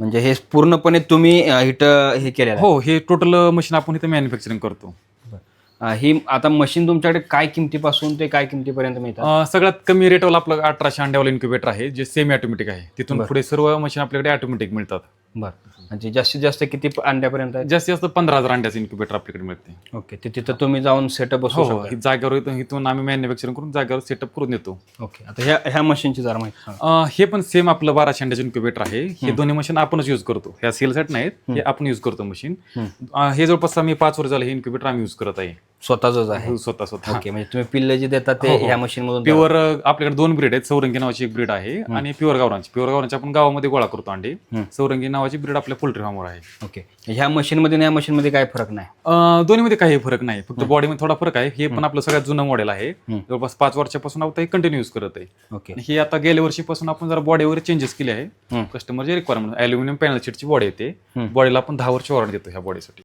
म्हणजे हे पूर्णपणे तुम्ही इथं हे केलेलं आहे? हो, हे टोटल मशीन आपण इथे मॅन्युफॅक्चरिंग करतो. ही आता मशीन तुमच्याकडे काय किमतीपासून ते काय किमतीपर्यंत मिळतात? सगळ्यात कमी रेटवाला आपलं 1800 अंड्यावाला इन्क्युबेटर आहे, जे सेमी ऑटोमॅटिक आहे. तिथून बरं. पुढे सर्व मशीन आपल्याकडे ऑटोमॅटिक मिळतात. बरं. म्हणजे जास्तीत जास्त किती अंड्यापर्यंत आहे? जास्तीत जास्त 15,000 अंड्याचं इन्क्युबेटर आपल्याकडे मिळते. ओके. ते तिथं तुम्ही जाऊन सेटअप हो बसवू हो, शकता? जागेवर इथून आम्ही मॅन्युफॅक्चरिंग करून जागेवर सेटअप करून देतो. ओके. आता ह्या मशीनची जरा माहिती सांगा. हे पण सेम आपलं 1200 अंड्याचं इन्क्युबेटर आहे. हे दोन्ही मशीन आपणच यूज करतो. ह्या सेलसाठी नाहीत, हे आपण यूज करतो मशीन. हे जवळपास आम्ही 5 वर्ष झालं हे इन्क्युबेटर आम्ही यूज करत आहे. स्वतःच आहे? स्वतः. ओके. म्हणजे तुम्ही पिल्ल जे देता ते ह्या मशीन मधून? प्युअर आपल्याकडे 2 ब्रीड आहेत. सौरंगी नावाची एक ब्रीड आहे आणि प्युअर गावरांची आपण गावामध्ये गोळा करतो अंडे. सौरंगी नावाची ब्रीड आपल्या पोल्ट्री फार्मवर आहे. ओके. ह्या मशीन मध्ये आणि या मशीन मध्ये काय फरक नाही? दोन्हीमध्ये काही फरक नाही, फक्त बॉडीमध्ये थोडा फरक आहे. हे पण आपलं सगळ्यात जुनं मॉडेल आहे. जवळपास 5 वर्षापासून आपण हे कंटिन्यू यूज करत आहे. ओके. हे आता गेल्या वर्षीपासून आपण जरा बॉडी वगैरे चेंजेस केले आहे. कस्टमरचे रिक्वायरमेंट अॅल्युमिनियम पॅनल शीटची बॉडी येते. बॉडीला आपण 10 वर्ष वॉरंटी देतो ह्या बॉडीसाठी.